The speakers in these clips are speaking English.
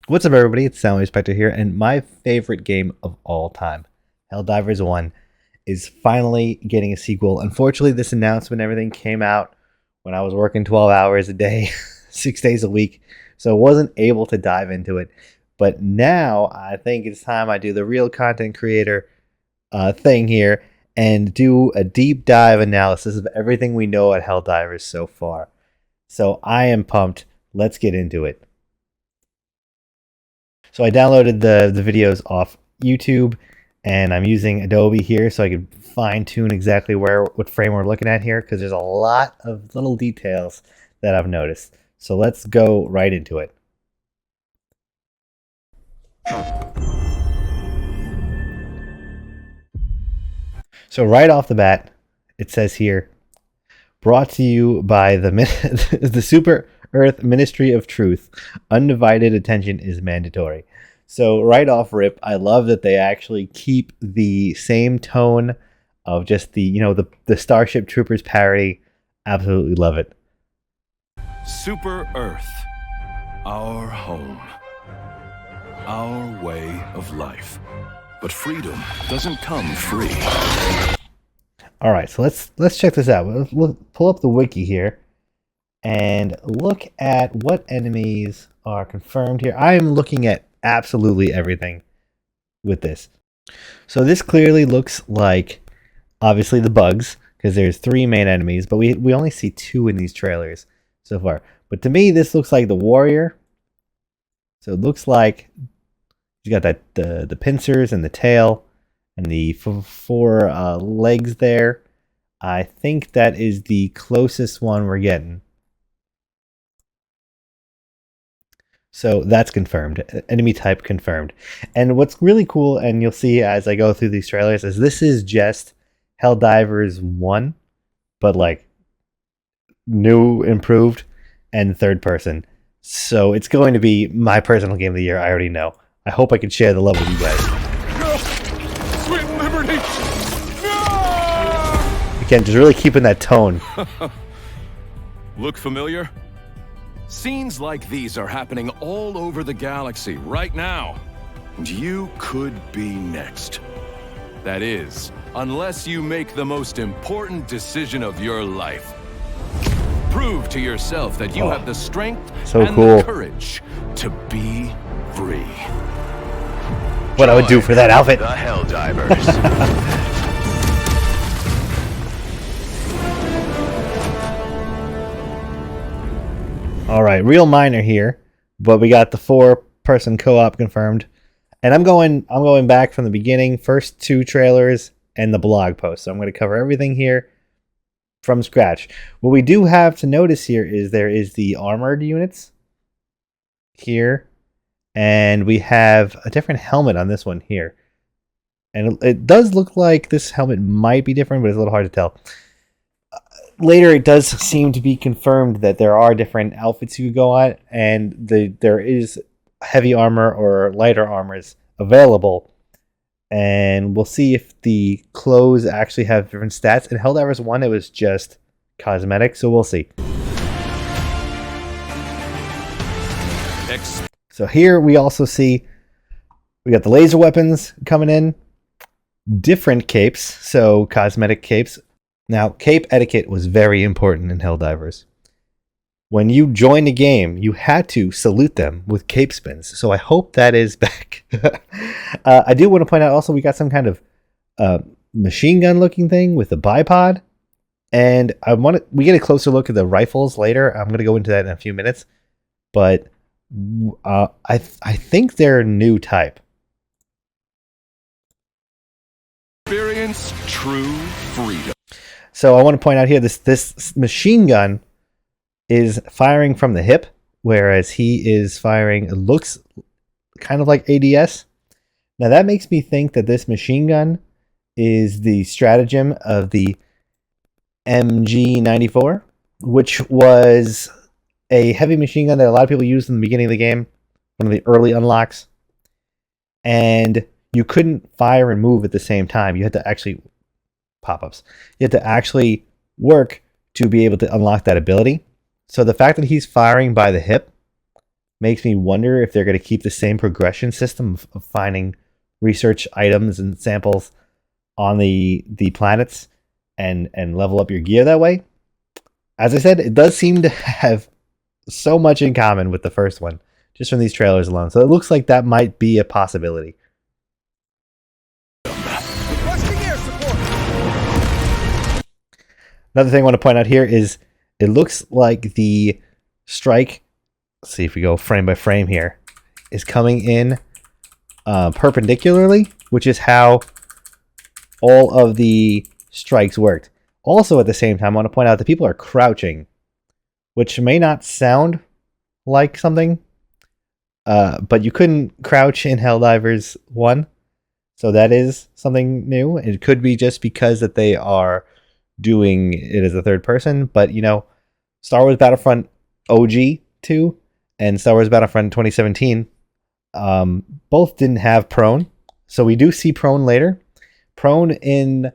What's up, everybody? It's Sound Spectre here, and my favorite game of all time, Helldivers 1, is finally getting a sequel. Unfortunately, this announcement and everything came out when I was working 12 hours a day, 6 days a week, so I wasn't able to dive into it. But now I think it's time I do the real content creator thing here and do a deep dive analysis of everything we know at Helldivers so far. So I am pumped. Let's get into it. So I downloaded the videos off YouTube, and I'm using Adobe here so I can fine tune exactly what frame we're looking at here, because there's a lot of little details that I've noticed. So let's go right into it. So right off the bat, it says here, brought to you by the Super Earth Ministry of Truth. Undivided attention is mandatory. So right off rip, I love that they actually keep the same tone of just the Starship Troopers parody. Absolutely love it. Super Earth, our home, our way of life. But freedom doesn't come free. All right, so let's check this out. Let's pull up the wiki here and look at what enemies are confirmed here. I am looking at absolutely everything with this. So this clearly looks like, obviously, the bugs, because there's 3 main enemies, but we only see 2 in these trailers so far. But to me, this looks like the warrior. So it looks like you got that the pincers and the tail and the 4 legs there. I think that is the closest one we're getting. So that's confirmed. Enemy type confirmed. And what's really cool, and you'll see as I go through these trailers, is this is just Helldivers 1, but like new, improved, and third person. So it's going to be my personal game of the year. I already know. I hope I can share the love with you guys. No! Sweet liberty! No! Again, just really keeping that tone. Look familiar? Scenes like these are happening all over the galaxy right now. And you could be next. That is, unless you make the most important decision of your life. Prove to yourself that you have the strength and the courage to be free. What I would do for that outfit. The Helldivers. All right, real minor here, but we got the 4-person co-op confirmed, and I'm going back from the beginning, first 2 trailers and the blog post. So I'm going to cover everything here from scratch. What we do have to notice here is there is the armored units here, and we have a different helmet on this one here, and it does look like this helmet might be different, but it's a little hard to tell. Later, it does seem to be confirmed that there are different outfits you could go on, and there is heavy armor or lighter armors available. And we'll see if the clothes actually have different stats. In Helldivers 1, it was just cosmetic, so we'll see. So here we also see we got the laser weapons coming in, different capes, so cosmetic capes. Now, cape etiquette was very important in Helldivers. When you joined a game, you had to salute them with cape spins. So I hope that is back. I do want to point out also we got some kind of machine gun looking thing with a bipod. And we get a closer look at the rifles later. I'm going to go into that in a few minutes. But I think they're a new type. Experience true freedom. So I want to point out here, this machine gun is firing from the hip, whereas he is firing, it looks kind of like ADS. Now that makes me think that this machine gun is the stratagem of the MG94, which was a heavy machine gun that a lot of people used in the beginning of the game, one of the early unlocks. And you couldn't fire and move at the same time. You had to actually pop-ups. You had to actually work to be able to unlock that ability. So the fact that he's firing by the hip makes me wonder if they're going to keep the same progression system of finding research items and samples on the planets and level up your gear that way. As I said, it does seem to have so much in common with the first one, just from these trailers alone. So it looks like that might be a possibility. Requesting air support. Another thing I want to point out here is it looks like the strike, let's see if we go frame by frame here, is coming in perpendicularly, which is how all of the strikes worked. Also, at the same time, I want to point out that people are crouching, which may not sound like something, but you couldn't crouch in Helldivers 1, so that is something new. It could be just because that they are doing it as a third person, but you know, Star Wars Battlefront OG 2 and Star Wars Battlefront 2017 both didn't have prone, so we do see prone later. Prone in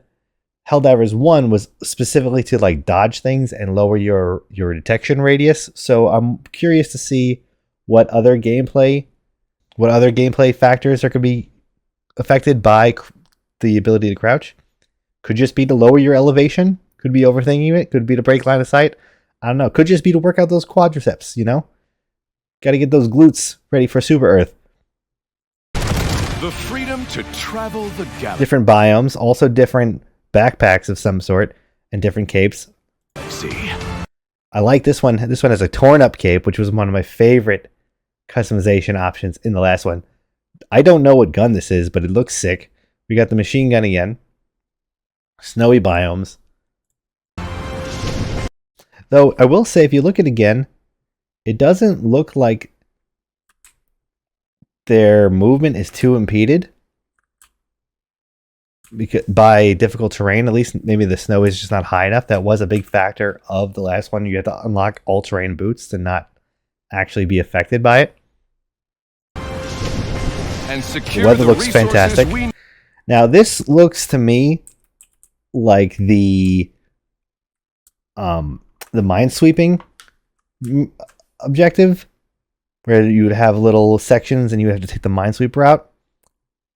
Helldivers 1 was specifically to like dodge things and lower your detection radius. So I'm curious to see what other gameplay factors are could be affected by the ability to crouch. Could just be to lower your elevation. Could be overthinking it. Could be to break line of sight. I don't know. Could just be to work out those quadriceps, you know? Got to get those glutes ready for Super Earth. The freedom to travel the galaxy. Different biomes, also different backpacks of some sort, and different capes. I like this one. This one has a torn up cape, which was one of my favorite customization options in the last one. I don't know what gun this is, but it looks sick. We got the machine gun again. Snowy biomes. Though I will say, if you look at it again, it doesn't look like their movement is too impeded because by difficult terrain. At least maybe the snow is just not high enough. That was a big factor of the last one. You had to unlock all-terrain boots to not actually be affected by it. And the weather looks fantastic. Now this looks to me like the minesweeping objective, where you would have little sections and you have to take the minesweep route.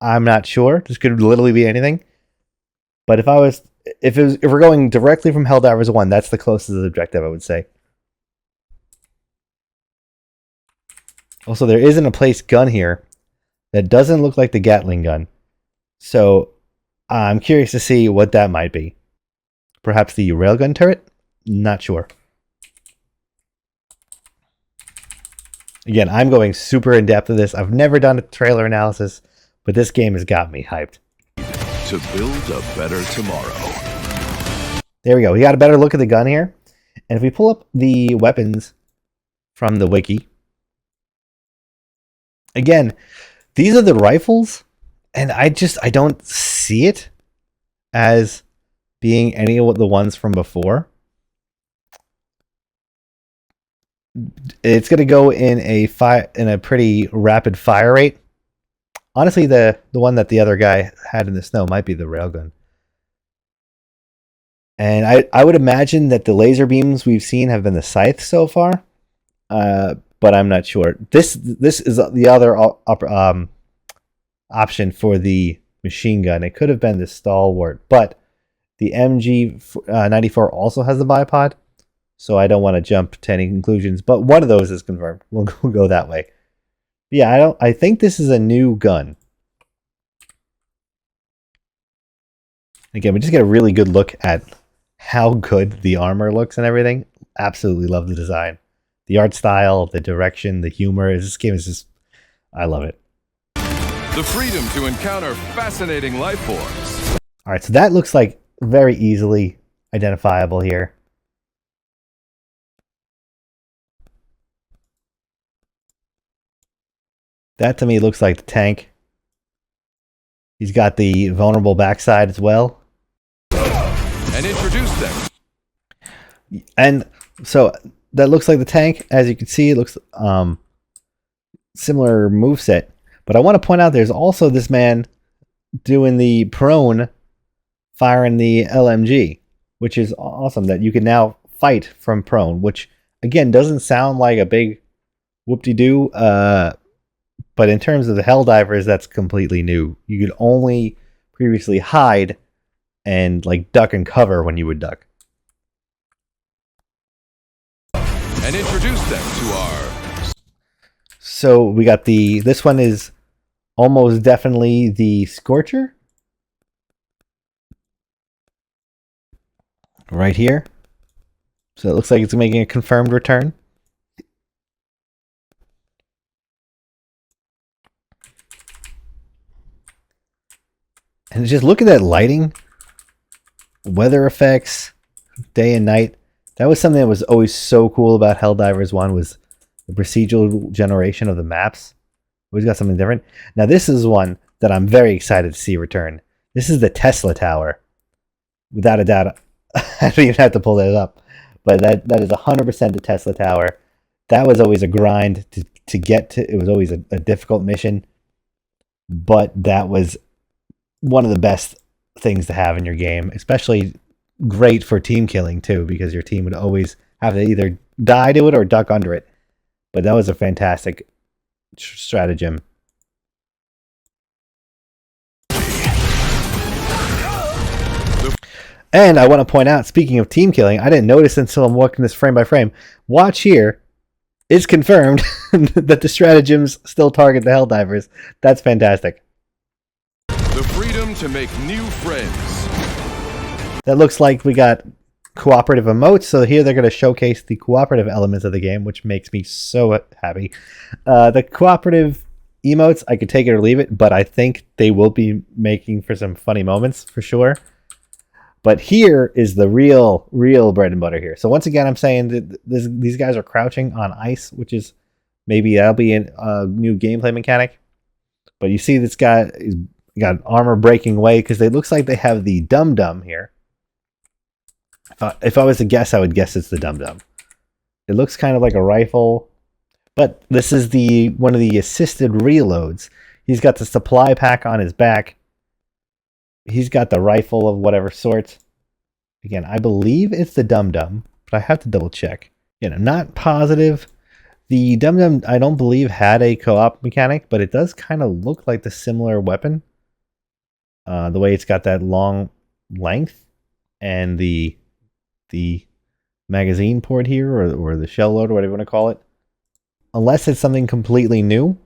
I'm not sure. This could literally be anything. But if we're going directly from Helldivers 1, that's the closest objective, I would say. Also, there isn't a placed gun here that doesn't look like the Gatling gun. So I'm curious to see what that might be. Perhaps the railgun turret? Not sure. Again, I'm going super in depth with this. I've never done a trailer analysis, but this game has got me hyped. To build a better tomorrow. There we go. We got a better look at the gun here. And if we pull up the weapons from the wiki, again, these are the rifles, and I don't see it as being any of the ones from before. It's going to go in a pretty rapid fire rate. Honestly, the one that the other guy had in the snow might be the railgun. And I would imagine that the laser beams we've seen have been the scythe so far, but I'm not sure. This is the other option for the machine gun. It could have been the stalwart, but the MG94 also has the bipod. So I don't want to jump to any conclusions, but one of those is confirmed. We'll go that way. Yeah, I think this is a new gun. Again, we just get a really good look at how good the armor looks and everything. Absolutely love the design. The art style, the direction, the humor. This game is just, I love it. The freedom to encounter fascinating life forms. All right, so that looks like very easily identifiable here. That to me looks like the tank. He's got the vulnerable backside as well. And introduce them. And so that looks like the tank. As you can see, it looks similar moveset. But I want to point out there's also this man doing the prone, firing the LMG, which is awesome that you can now fight from prone, which again doesn't sound like a big whoop-de-doo. But in terms of the Helldivers, that's completely new. You could only previously hide and like duck and cover when you would duck. And introduce them to our... So we got this one is almost definitely the Scorcher. Right here. So it looks like it's making a confirmed return. And just look at that lighting, weather effects, day and night. That was something that was always so cool about Helldivers 1 was the procedural generation of the maps. Always got something different. Now this is one that I'm very excited to see return. This is the Tesla Tower. Without a doubt, I don't even have to pull that up. But that is 100% the Tesla Tower. That was always a grind to get to. It was always a difficult mission. But that was one of the best things to have in your game, especially great for team killing too, because your team would always have to either die to it or duck under it. But that was a fantastic stratagem. And I want to point out, speaking of team killing, I didn't notice until I'm walking this frame by frame. Watch here. It's confirmed that the stratagems still target the Helldivers. That's fantastic. The freedom to make new friends. That looks like we got cooperative emotes. So here they're going to showcase the cooperative elements of the game, which makes me so happy. The cooperative emotes, I could take it or leave it, but I think they will be making for some funny moments for sure. But here is the real bread and butter here. So once again, I'm saying that these guys are crouching on ice, which is maybe that'll be a new gameplay mechanic. But you see this guy is got armor breaking away because it looks like they have the dum-dum here. If I was to guess, I would guess it's the dum-dum. It looks kind of like a rifle, but this is one of the assisted reloads. He's got the supply pack on his back. He's got the rifle of whatever sort. Again, I believe it's the dum-dum, but I have to double check. Not positive. The dum-dum, I don't believe, had a co-op mechanic, but it does kind of look like the similar weapon. The way it's got that long length and the magazine port here, or the shell loader, whatever you want to call it. Unless it's something completely new,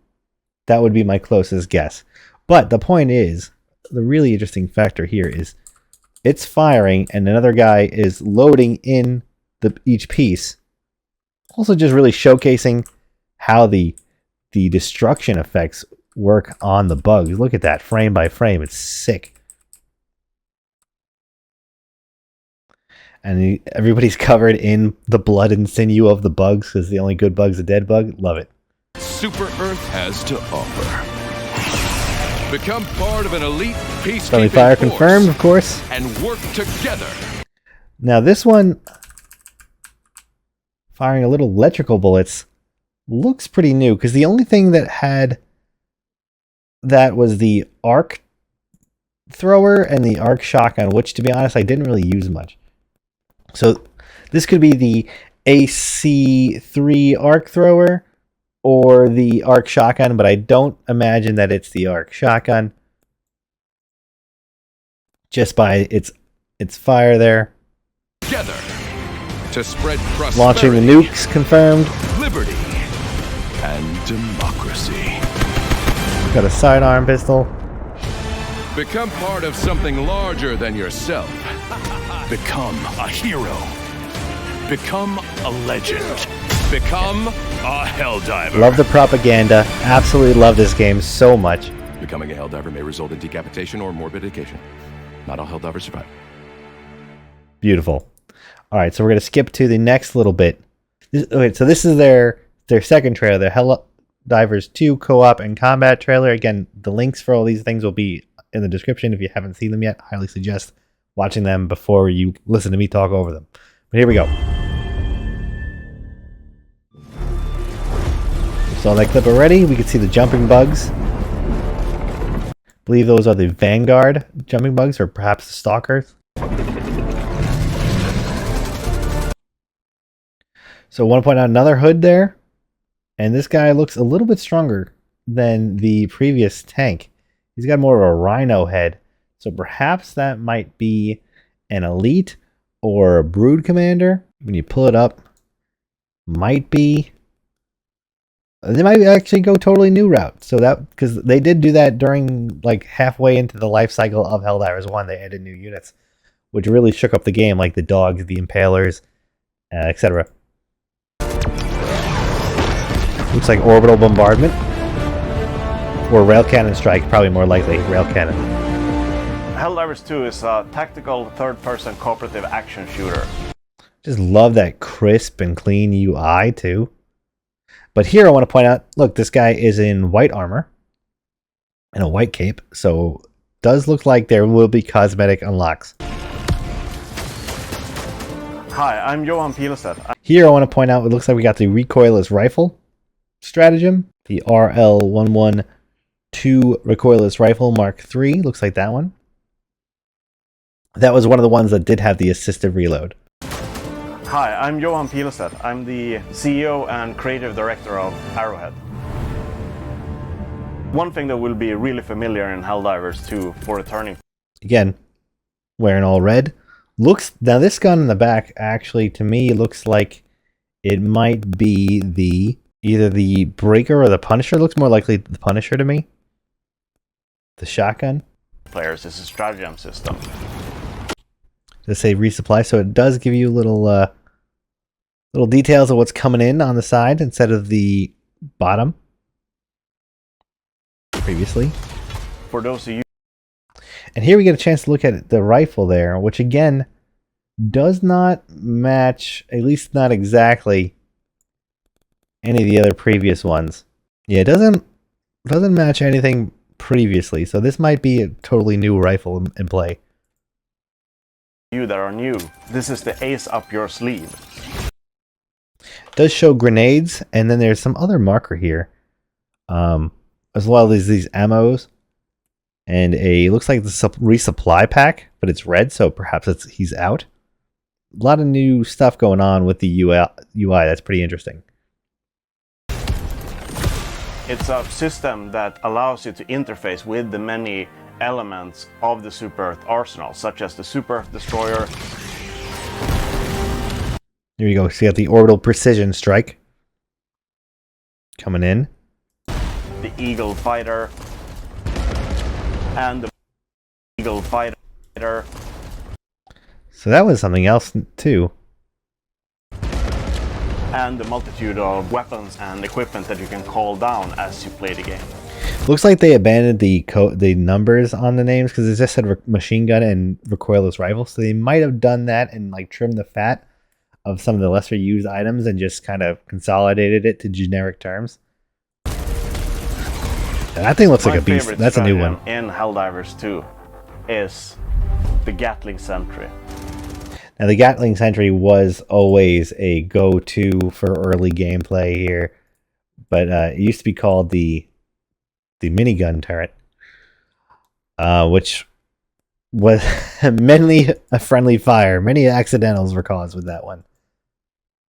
that would be my closest guess. But the point is, the really interesting factor here is it's firing and another guy is loading in each piece. Also just really showcasing how the destruction effects work on the bugs. Look at that frame by frame. It's sick. And everybody's covered in the blood and sinew of the bugs because the only good bug's a dead bug. Love it. Super Earth has to offer. Become part of an elite peacekeeping Friendly fire force confirmed, of course. and work together. Now this one, firing a little electrical bullets, looks pretty new because the only thing that had that was the arc thrower and the arc shotgun, which to be honest I didn't really use much. So this could be the AC3 arc thrower or the arc shotgun, but I don't imagine that it's the arc shotgun. Just by its fire there. Together to spread prosperity, launching the nukes confirmed. liberty, and democracy. Got a sidearm pistol. Become part of something larger than yourself. Become a hero. Become a legend. Become a Helldiver. Love the propaganda. Absolutely love this game so much. Becoming a Helldiver may result in decapitation or mortification. Not all Helldivers survive. Beautiful. All right, so we're gonna skip to the next little bit. So this is their second trailer, their Helldivers 2 co-op and combat trailer. Again, the links for all these things will be in the description. If you haven't seen them yet, highly suggest watching them before you listen to me talk over them. But here we go. Saw that clip already. We can see the jumping bugs. I believe those are the Vanguard jumping bugs, or perhaps the Stalkers. So I want to point out another hood there. And this guy looks a little bit stronger than the previous tank. He's got more of a rhino head. So perhaps that might be an elite or a brood commander. When you pull it up, might be. They might actually go totally new route. So that, because they did do that during like halfway into the life cycle of Helldivers 1, they added new units, which really shook up the game, like the dogs, the impalers, etc. Looks like orbital bombardment or rail cannon strike, probably more likely rail cannon. Helldivers 2 is a tactical third-person cooperative action shooter. Just love that crisp and clean UI too. But here I want to point out, look, this guy is in white armor and a white cape, so does look like there will be cosmetic unlocks. Hi, I'm Johan Pilestedt. Here I want to point out, it looks like we got the recoilless rifle stratagem, the RL112 recoilless rifle Mark III, looks like that one. That was one of the ones that did have the assistive reload. Hi, I'm Johan Pilestedt. I'm the CEO and creative director of Arrowhead. One thing that will be really familiar in Helldivers 2 for returning. Again, wearing all red. Looks, now this gun in the back actually to me looks like it might be the either the Breaker or the Punisher. Looks more likely the Punisher to me. The shotgun. Players is a Stratagem system. To say resupply, so it does give you little details of what's coming in on the side instead of the bottom previously. For those of you, and here we get a chance to look at the rifle there, which again does not match, at least not exactly, any of the other previous ones. Yeah, it doesn't match anything previously, so this might be a totally new rifle in play. you that are new, this is the ace up your sleeve. It does show grenades, and then there's some other marker here, as well as these ammos, and looks like the resupply pack, but it's red, so perhaps he's out. A lot of new stuff going on with the UI. That's pretty interesting. It's a system that allows you to interface with the many elements of the Super Earth arsenal, such as the Super Earth Destroyer. Here you go. So you got the orbital precision strike coming in. The Eagle Fighter. And the Eagle Fighter. So that was something else too. And the multitude of weapons and equipment that you can call down as you play the game. Looks like they abandoned the numbers on the names because it just said machine gun and recoilless rifle. So they might have done that and like trimmed the fat of some of the lesser used items and just kind of consolidated it to generic terms. And that thing looks like a beast. That's a new one. In Helldivers 2 is the Gatling Sentry. Now the Gatling Sentry was always a go-to for early gameplay here, but it used to be called the minigun turret, which was mainly a friendly fire. Many accidentals were caused with that one.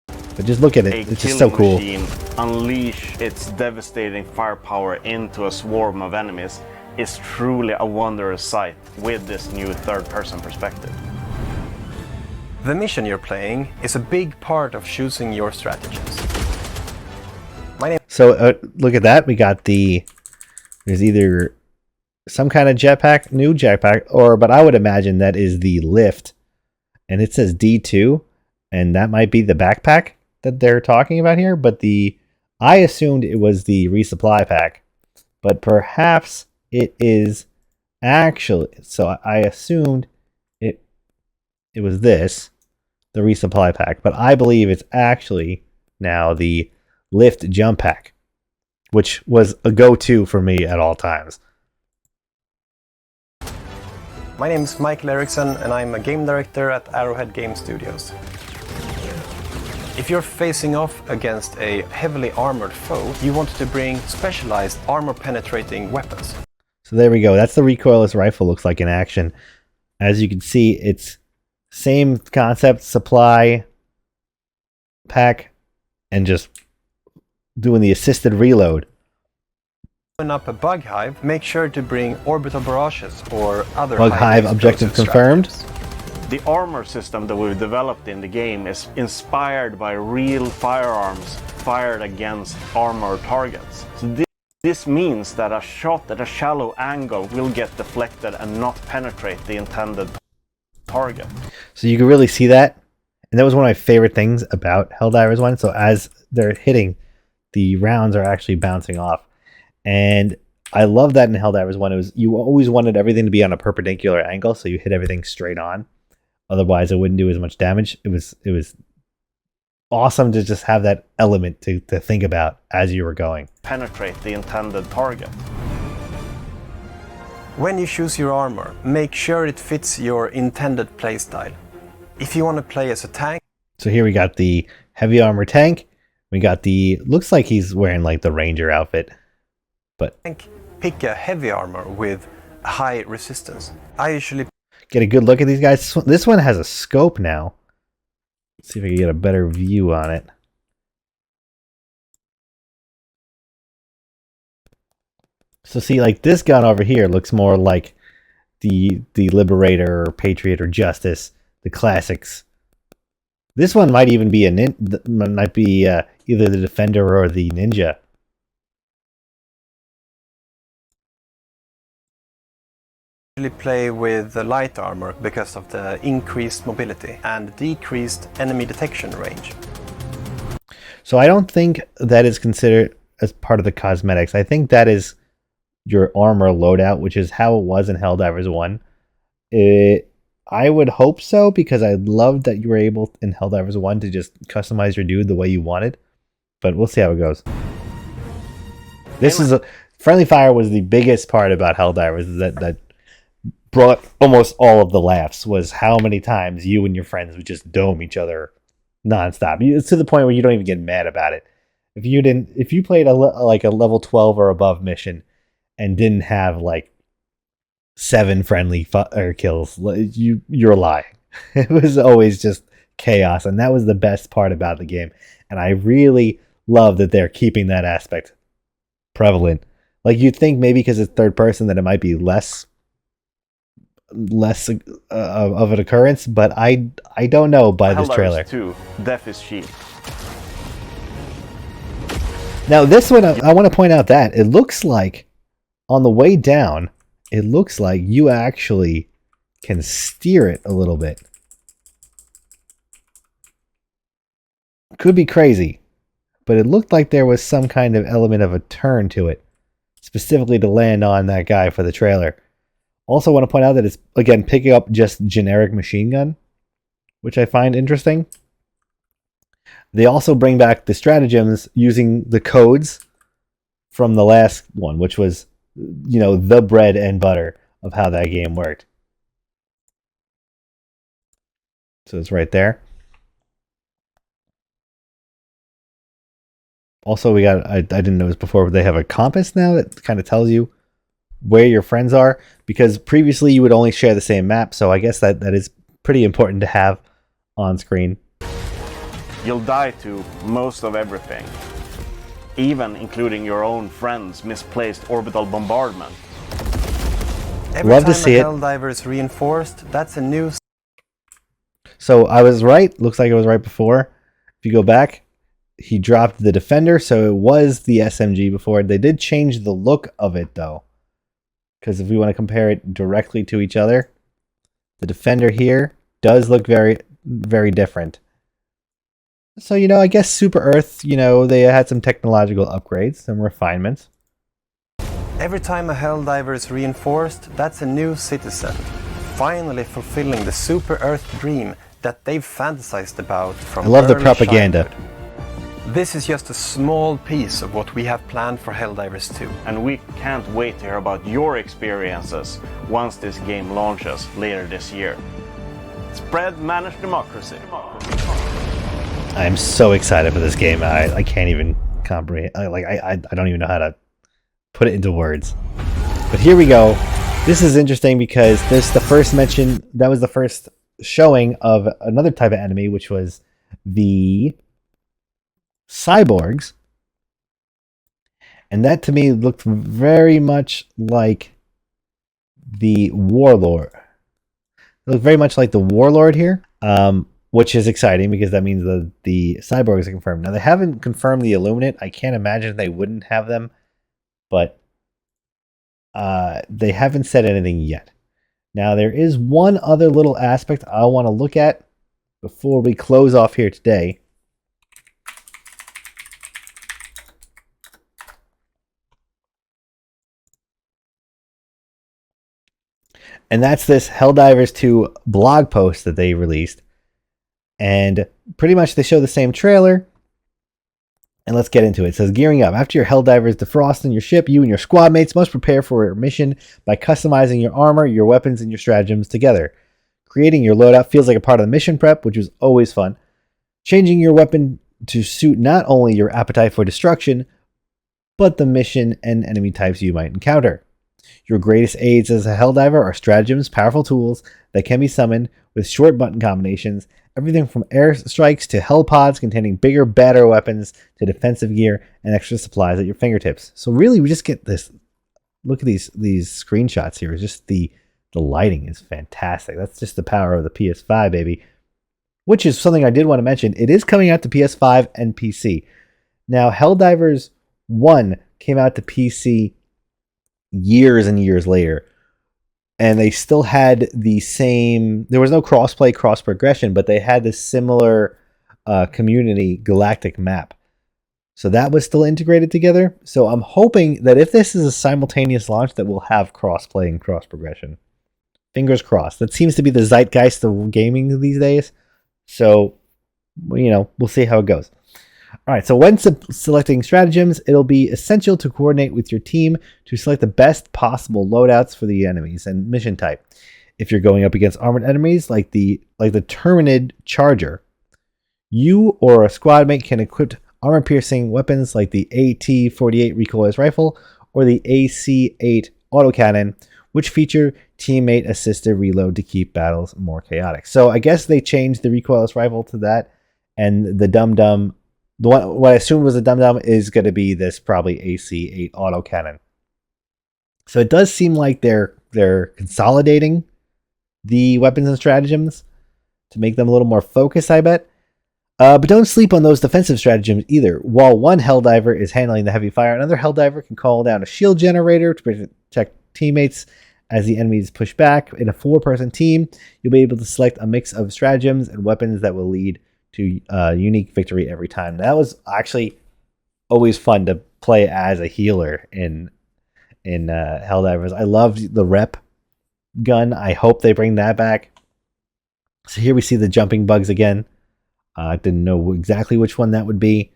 But just look at it; it's just so cool. Machine unleash its devastating firepower into a swarm of enemies is truly a wondrous sight with this new third-person perspective. The mission you're playing is a big part of choosing your strategies. So look at that. We got there's either some kind of jetpack, new jetpack, but I would imagine that is the lift. And it says D2, and that might be the backpack that they're talking about here. But I assumed it was the resupply pack, but perhaps it is actually. So I assumed it was the resupply pack, but I believe it's actually now the lift jump pack, which was a go-to for me at all times. My name is Michael Eriksson, and I'm a game director at Arrowhead Game Studios. If you're facing off against a heavily armored foe, you want to bring specialized armor-penetrating weapons. So there we go. That's the recoilless rifle looks like in action. As you can see, it's same concept, supply pack, and just doing the assisted reload. Open up a bug hive, make sure to bring orbital barrages or other Bug hive highly objective explosive confirmed. stratagems. The armor system that we've developed in the game is inspired by real firearms fired against armored targets. So this means that a shot at a shallow angle will get deflected and not penetrate the intended target. So you can really see that. And that was one of my favorite things about Helldivers 1. So as they're hitting, the rounds are actually bouncing off. And I love that in Helldivers 1. It was, you always wanted everything to be on a perpendicular angle, so you hit everything straight on. Otherwise, it wouldn't do as much damage. It was awesome to just have that element to think about as you were going. Penetrate the intended target. When you choose your armor, make sure it fits your intended playstyle. If you want to play as a tank, So here we got the heavy armor tank. We got the, looks like he's wearing like the ranger outfit. pick a heavy armor with high resistance. I usually Get a good look at these guys. This one has a scope now. Let's see if I can get a better view on it. So see, like this gun over here looks more like the Liberator or Patriot or Justice, the classics. This one might even be might be either the Defender or the Ninja. play with the light armor because of the increased mobility and decreased enemy detection range. So I don't think that is considered as part of the cosmetics. I think that is your armor loadout, which is how it was in Helldivers 1. I would hope so, because I loved that you were able in Helldivers 1 to just customize your dude the way you wanted. But we'll see how it goes. This is friendly fire was the biggest part about Helldivers, that brought almost all of the laughs, was how many times you and your friends would just dome each other nonstop. It's to the point where you don't even get mad about it. If you played like a level 12 or above mission and didn't have like 7 friendly kills, you're lying. It was always just chaos, and that was the best part about the game. And I really love that they're keeping that aspect prevalent. Like, you'd think maybe because it's third person that it might be less of an occurrence, but I don't know by this trailer. 2, Death is cheap. Now this one, I want to point out that it looks like on the way down, it looks like you actually can steer it a little bit. Could be crazy, but it looked like there was some kind of element of a turn to it, specifically to land on that guy for the trailer. Also want to point out that it's, again, picking up just generic machine gun, which I find interesting. They also bring back the stratagems using the codes from the last one, which was, you know, the bread and butter of how that game worked. So it's right there. Also, we got, I didn't notice before, but they have a compass now that kind of tells you where your friends are, because previously you would only share the same map, so I guess that is pretty important to have on screen. You'll die to most of everything, even including your own friends' misplaced orbital bombardment. Every Love time to see it. Helldiver is reinforced, that's a new. So I was right. Looks like it was right before. If you go back, he dropped the Defender, so it was the SMG before. They did change the look of it, though, because if we want to compare it directly to each other, the Defender here does look very, very different. So, you know, I guess Super Earth, you know, they had some technological upgrades, some refinements. Every time a Helldiver is reinforced, that's a new citizen, finally fulfilling the Super Earth dream that they've fantasized about from I love the early propaganda. childhood. This is just a small piece of what we have planned for Helldivers 2. And we can't wait to hear about your experiences once this game launches later this year. Spread managed democracy. I'm so excited for this game. I can't even comprehend. I don't even know how to put it into words. But here we go. This is interesting because this the first mention, that was the first showing of another type of enemy, which was the cyborgs. And that to me looked very much like the Warlord. It looked very much like the Warlord here, which is exciting because that means the cyborgs are confirmed. Now, they haven't confirmed the Illuminate. I can't imagine they wouldn't have them, but they haven't said anything yet. Now, there is one other little aspect I want to look at before we close off here today. And that's this Helldivers 2 blog post that they released. And pretty much they show the same trailer. And let's get into it. It says, gearing up. After your Helldivers defrost in your ship, you and your squad mates must prepare for your mission by customizing your armor, your weapons, and your stratagems together. Creating your loadout feels like a part of the mission prep, which was always fun. Changing your weapon to suit not only your appetite for destruction, but the mission and enemy types you might encounter. Your greatest aids as a Helldiver are stratagems, powerful tools that can be summoned with short button combinations, everything from airstrikes to hell pods containing bigger, badder weapons to defensive gear and extra supplies at your fingertips. So really, we just get this. Look at these screenshots here. Just the lighting is fantastic. That's just the power of the PS5, baby. Which is something I did want to mention. It is coming out to PS5 and PC. Now, Helldivers 1 came out to PC years and years later, and they still had the same. There was no crossplay, cross progression, but they had this similar community galactic map, so that was still integrated together. So I'm hoping that if this is a simultaneous launch, that we'll have crossplay and cross progression. Fingers crossed. That seems to be the zeitgeist of gaming these days. So we'll see how it goes. All right, so when selecting stratagems, it'll be essential to coordinate with your team to select the best possible loadouts for the enemies and mission type. If you're going up against armored enemies like the Terminid Charger, you or a squad mate can equip armor-piercing weapons like the AT-48 recoilless rifle or the AC-8 autocannon, which feature teammate-assisted reload to keep battles more chaotic. So I guess they changed the recoilless rifle to that, and the dum-dum. What I assumed was a dum-dum is going to be this probably AC-8 autocannon. So it does seem like they're consolidating the weapons and stratagems to make them a little more focused, I bet. But don't sleep on those defensive stratagems either. While one Helldiver is handling the heavy fire, another Helldiver can call down a shield generator to protect teammates as the enemies push back. In a 4-person team, you'll be able to select a mix of stratagems and weapons that will lead to unique victory every time. That was actually always fun to play as a healer in Helldivers. I loved the rep gun. I hope they bring that back. So here we see the jumping bugs again. I didn't know exactly which one that would be.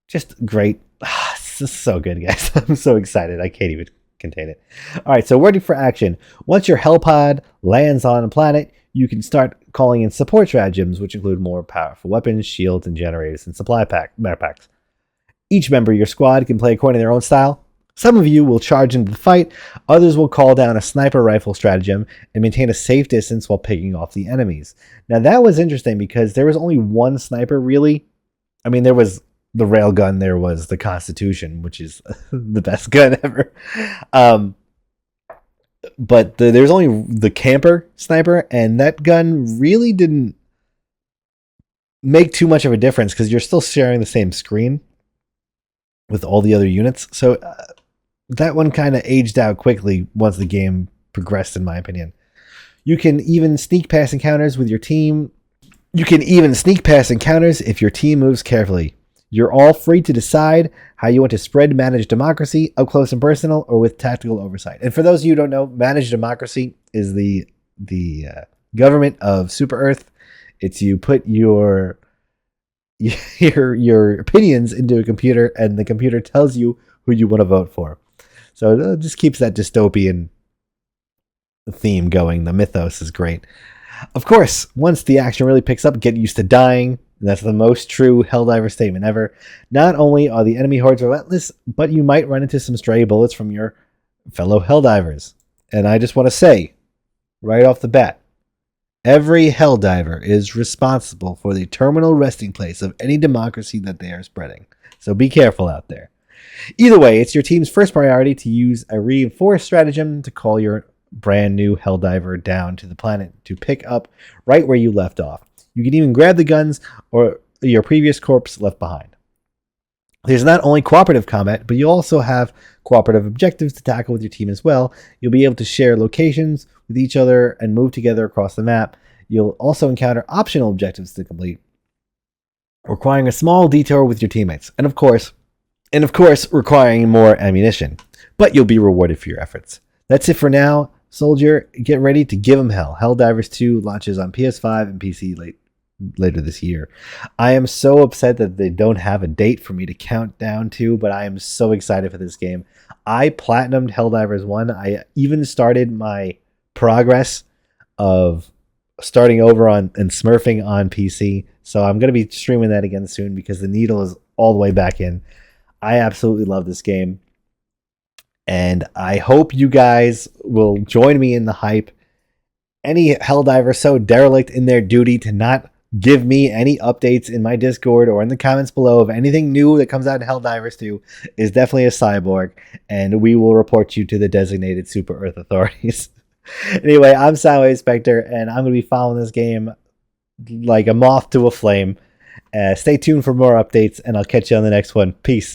Just great. This is so good, guys. I'm so excited. I can't even contain it. All right, so ready for action. Once your Hellpod lands on a planet, you can start calling in support stratagems, which include more powerful weapons, shields, and generators, and supply backpacks. Each member of your squad can play according to their own style. Some of you will charge into the fight, others will call down a sniper rifle stratagem and maintain a safe distance while picking off the enemies. Now that was interesting because there was only one sniper really. I mean, there was the railgun, there was the Constitution, which is the best gun ever. But there's only the camper sniper, and that gun really didn't make too much of a difference because you're still sharing the same screen with all the other units. So that one kind of aged out quickly once the game progressed, in my opinion. You can even sneak past encounters with your team. You can even sneak past encounters if your team moves carefully. You're all free to decide how you want to spread managed democracy, up close and personal, or with tactical oversight. And for those of you who don't know, managed democracy is the government of Super Earth. It's you put your opinions into a computer, and the computer tells you who you want to vote for. So it just keeps that dystopian theme going. The mythos is great. Of course, once the action really picks up, get used to dying. That's the most true Helldiver statement ever. Not only are the enemy hordes relentless, but you might run into some stray bullets from your fellow Helldivers. And I just want to say, right off the bat, every Helldiver is responsible for the terminal resting place of any democracy that they are spreading. So be careful out there. Either way, it's your team's first priority to use a reinforced stratagem to call your brand new Helldiver down to the planet to pick up right where you left off. You can even grab the guns or your previous corpse left behind. There's not only cooperative combat, but you also have cooperative objectives to tackle with your team as well. You'll be able to share locations with each other and move together across the map. You'll also encounter optional objectives to complete, requiring a small detour with your teammates, and of course, requiring more ammunition. But you'll be rewarded for your efforts. That's it for now, soldier. Get ready to give them hell. Helldivers 2 launches on PS5 and PC later this year. I am so upset that they don't have a date for me to count down to, but I am so excited for this game. I platinumed Helldivers 1. I even started my progress of starting over on and smurfing on PC. So I'm going to be streaming that again soon because the needle is all the way back in. I absolutely love this game. And I hope you guys will join me in the hype. Any Helldiver so derelict in their duty to not give me any updates in my Discord or in the comments below of anything new that comes out in Helldivers 2 is definitely a cyborg, and we will report you to the designated Super Earth authorities. Anyway, I'm Soundwave Spectre, and I'm going to be following this game like a moth to a flame. Stay tuned for more updates, and I'll catch you on the next one. Peace.